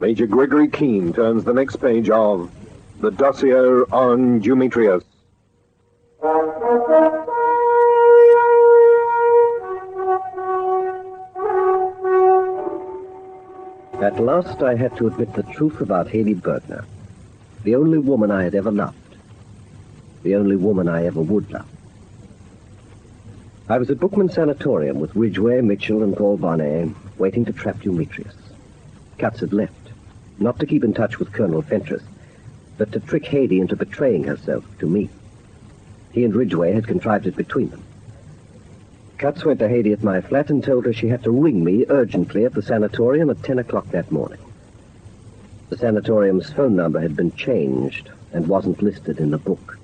Major Gregory Keene turns the next page of the Dossier on Dumetrius. At last I had to admit the truth about Haley Bergner, the only woman I had ever loved, the only woman I ever would love. I was at Bookman's Sanatorium with Ridgway, Mitchell, and Paul Barnet, waiting to trap Dumetrius. Katz had left, not to keep in touch with Colonel Fentress, but to trick Haydee into betraying herself to me. He and Ridgway had contrived it between them. Katz went to Haydee at my flat and told her she had to ring me urgently at the sanatorium at 10 o'clock that morning. The sanatorium's phone number had been changed and wasn't listed in the book.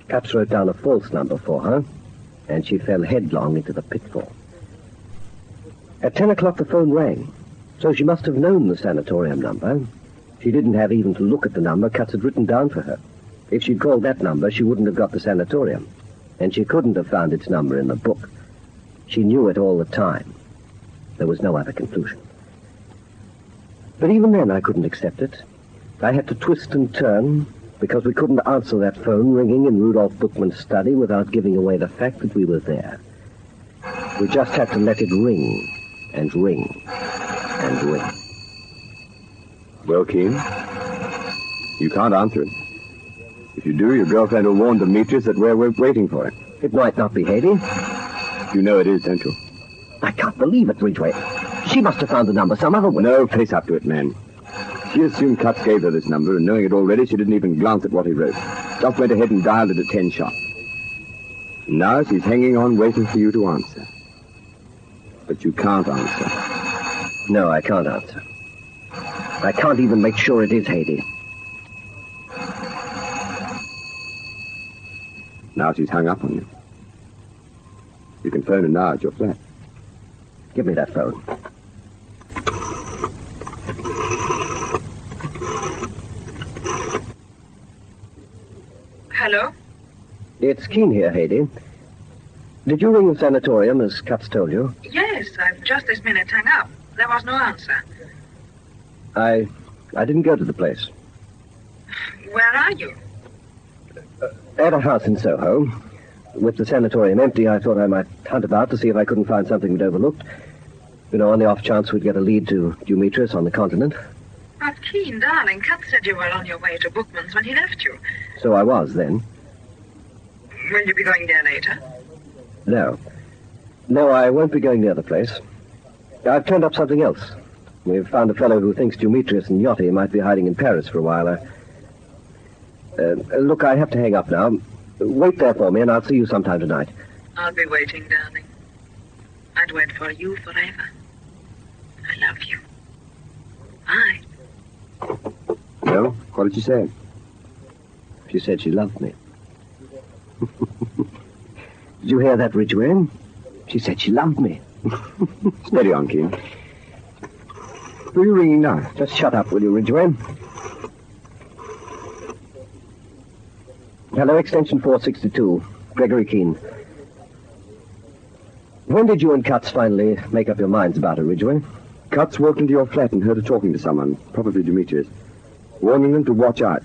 Katz wrote down a false number for her, and she fell headlong into the pitfall. At 10 o'clock the phone rang, so she must have known the sanatorium number. She didn't have even to look at the number Katz had written down for her. If she'd called that number, she wouldn't have got the sanatorium, and she couldn't have found its number in the book. She knew it all the time. There was no other conclusion. But even then, I couldn't accept it. I had to twist and turn, because we couldn't answer that phone ringing in Rudolph Bookman's study without giving away the fact that we were there. We just had to let it ring, and ring, and ring. Well, Keene, you can't answer it. If you do, your girlfriend will warn Dumetrius that we're waiting for it. It might not be Haydee. You know it is, don't you? I can't believe it, Ridgway. She must have found the number some other way. No, face up to it, man. She assumed Katz gave her this number, and knowing it already, she didn't even glance at what he wrote. Just went ahead and dialed it at 10 sharp. Now she's hanging on, waiting for you to answer. But you can't answer. No, I can't answer. I can't even make sure it is Haydee. Now she's hung up on you. You can phone her now at your flat. Give me that phone. Hello? It's Keene here, Haydee. Did you ring the sanatorium as Katz told you? Yes, I've just this minute hung up. There was no answer. I didn't go to the place. Where are you? At a house in Soho. With the sanatorium empty, I thought I might hunt about to see if I couldn't find something we'd overlooked. You know, on the off chance we'd get a lead to Dumetrius on the continent. But Keene, darling, Katz said you were on your way to Bookman's when he left you. So I was, then. Will you be going there later? No. No, I won't be going near the place. I've turned up something else. We've found a fellow who thinks Dumetrius and Yachty might be hiding in Paris for a while. Look, I have to hang up now. Wait there for me, and I'll see you sometime tonight. I'll be waiting, darling. I'd wait for you forever. I love you. Bye. No? What did she say? She said she loved me. Did you hear that, Ridgway? She said she loved me. Steady on, Keene. Who are you ringing now? Just shut up, will you, Ridgway? Hello, extension 462. Gregory Keene. When did you and Katz finally make up your minds about her, Ridgway? Katz walked into your flat and heard her talking to someone, probably Dumetrius, warning them to watch out.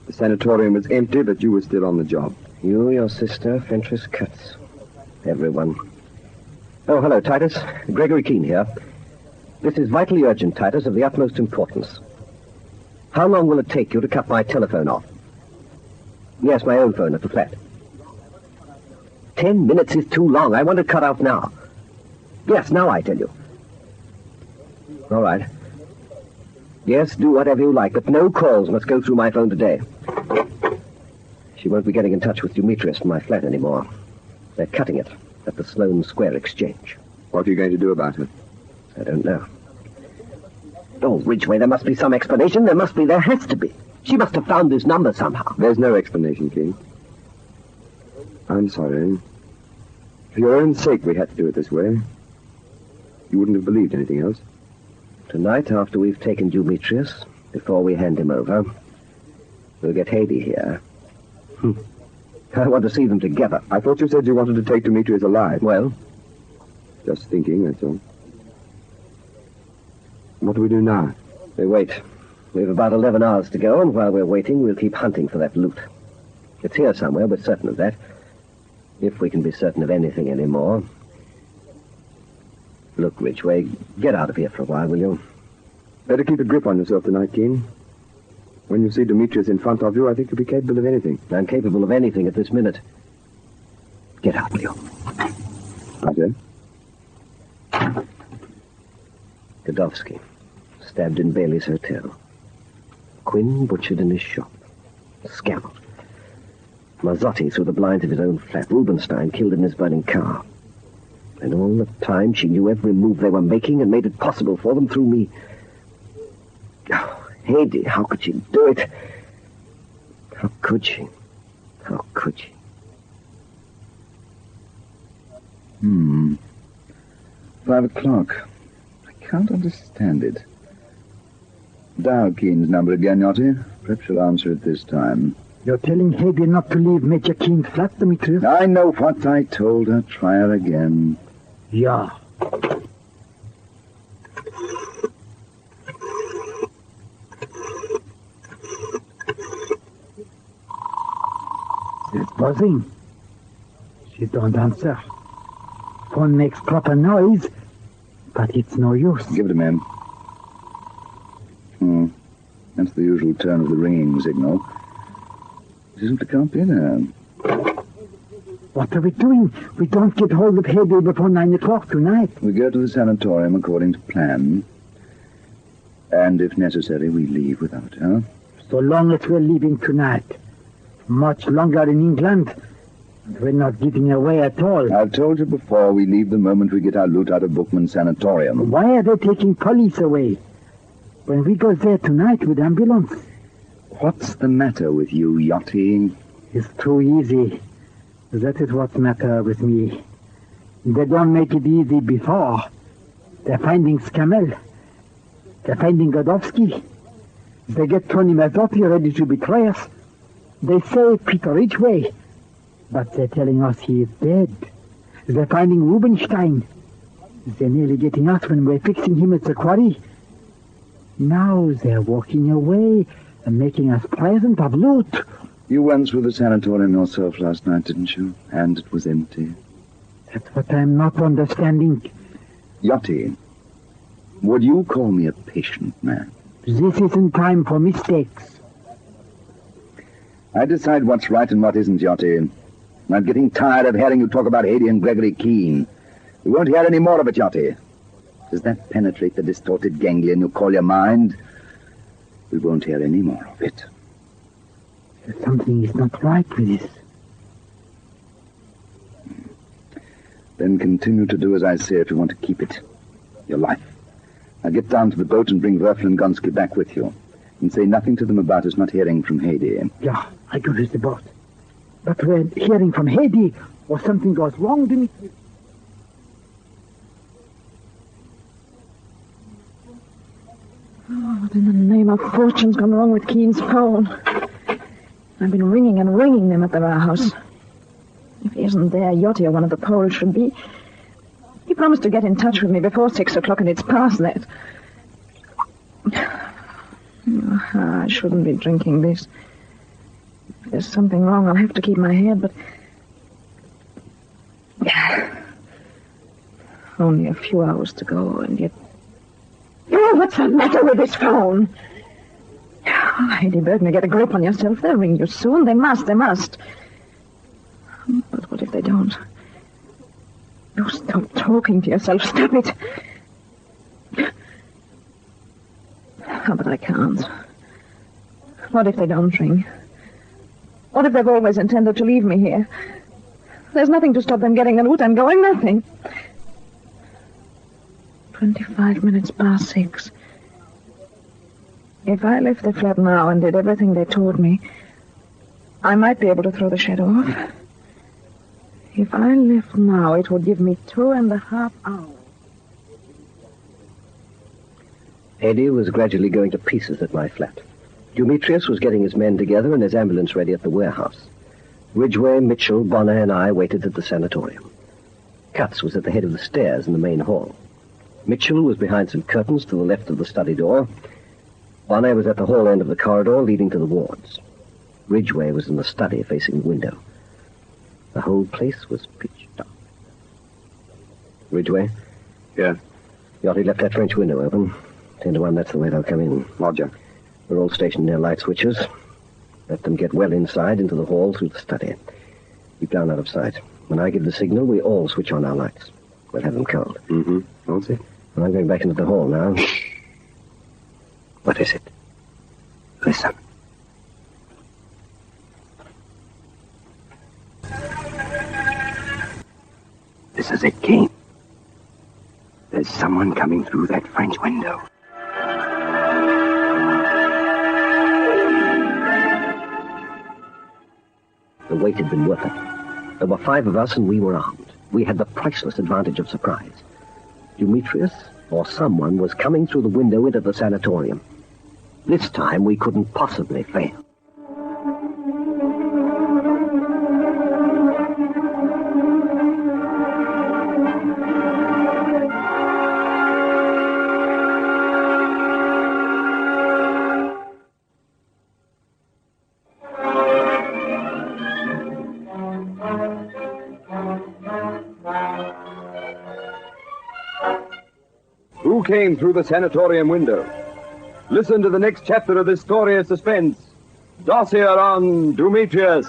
The sanatorium was empty, but you were still on the job. You, your sister, Fentress, Katz. Everyone. Oh, hello, Titus. Gregory Keene here. This is vitally urgent, Titus, of the utmost importance. How long will it take you to cut my telephone off? Yes, my own phone at the flat. 10 minutes is too long. I want it cut off now. Yes, now I tell you. All right. Yes, do whatever you like, but no calls must go through my phone today. She won't be getting in touch with Dumetrius from my flat anymore. They're cutting it at the Sloane Square Exchange. What are you going to do about her? I don't know. Oh, Ridgway, there must be some explanation. There has to be. She must have found this number somehow. There's no explanation, Keene. I'm sorry. For your own sake, we had to do it this way. You wouldn't have believed anything else. Tonight, after we've taken Dumetrius, before we hand him over, we'll get Haydee here. I want to see them together. I thought you said you wanted to take Dumetrius alive. Well? Just thinking, that's all. What do we do now? We wait. We have about 11 hours to go, and while we're waiting, we'll keep hunting for that loot. It's here somewhere, we're certain of that. If we can be certain of anything anymore. Look, Ridgway, get out of here for a while, will you? Better keep a grip on yourself tonight, Keene. When you see Dumetrius in front of you, I think you'll be capable of anything. I'm capable of anything at this minute. Get out, will you? Right, Godowski, stabbed in Bailey's hotel. Quinn butchered in his shop. Scammed. Mazzotti through the blinds of his own flat. Rubenstein killed in his burning car. And all the time she knew every move they were making and made it possible for them through me. Oh, Haydee, how could she do it? How could she? How could she? 5 o'clock. I can't understand it. Dial Keene's number again, Yachty. Perhaps she'll answer it this time. You're telling Haydee not to leave Major Keene's flat, Dumetrius? I know what I told her. Try her again. Yeah. It's buzzing. She don't answer. Phone makes proper noise, but it's no use. Give it a man. That's the usual turn of the ringing signal. She simply can't be there. What are we doing? We don't get hold of Haydee before 9 o'clock tonight. We go to the sanatorium according to plan. And if necessary, we leave without her. So long as we're leaving tonight. Much longer in England. And we're not giving away at all. I've told you before, we leave the moment we get our loot out of Bookman's sanatorium. Why are they taking police away? When we go there tonight with ambulance. What's the matter with you, Yachty? It's too easy. That is what's matter with me. They don't make it easy before. They're finding Scammell. They're finding Godowski. They get Tony Mazzotti ready to betray us. They say Peter Ridgway. But they're telling us he is dead. They're finding Rubenstein. They're nearly getting us when we're fixing him at the quarry. Now they're walking away and making us present of loot. You went through the sanatorium yourself last night, didn't you? And it was empty. That's what I'm not understanding. Yachty, would you call me a patient man? This isn't time for mistakes. I decide what's right and what isn't, Yachty. I'm getting tired of hearing you talk about Haydee and Gregory Keene. We won't hear any more of it, Yachty. Does that penetrate the distorted ganglion you call your mind? We won't hear any more of it. Something is not right with this. Then continue to do as I say if you want to keep it. Your life. Now get down to the boat and bring Werfel and Gonski back with you. And say nothing to them about us not hearing from Haydee. Yeah, I go to the boat. But we're hearing from Haydee or something goes wrong, Dimitri. Oh, what in the name of fortune's gone wrong with Keene's phone? I've been ringing and ringing them at the warehouse. If he isn't there, Yachty or one of the Poles should be. He promised to get in touch with me before 6 o'clock, and it's past that. Oh, I shouldn't be drinking this. If there's something wrong, I'll have to keep my head, but... Only a few hours to go, and yet... Oh, what's the matter with this phone? Oh, Haydee Bergner, get a grip on yourself. They'll ring you soon. They must. But what if they don't? Oh, stop talking to yourself. Stop it. Oh, but I can't. What if they don't ring? What if they've always intended to leave me here? There's nothing to stop them getting the loot and going, nothing. 25 minutes past 6. If I left the flat now and did everything they told me, I might be able to throw the shed off. If I left now, it would give me 2.5 hours. Haydee was gradually going to pieces at my flat. Dumetrius was getting his men together and his ambulance ready at the warehouse. Ridgway, Mitchell, Bonner, and I waited at the sanatorium. Katz was at the head of the stairs in the main hall. Mitchell was behind some curtains to the left of the study door, Bonnet was at the hall end of the corridor leading to the wards. Ridgway was in the study facing the window. The whole place was pitch dark. Ridgway? Yes. Yachty left that French window open. 10 to 1, that's the way they'll come in. Roger. We're all stationed near light switches. Let them get well inside into the hall through the study. Keep down out of sight. When I give the signal, we all switch on our lights. We'll have them cold. Mm-hmm. What's it? Well, I'm going back into the hall now. What is it? Listen. This is it, Keene. There's someone coming through that French window. The wait had been worth it. There were 5 of us, and we were armed. We had the priceless advantage of surprise. Dumetrius, or someone, was coming through the window into the sanatorium. This time, we couldn't possibly fail. Who came through the sanatorium window? Listen to the next chapter of this story of suspense. Dossier on Dumetrius.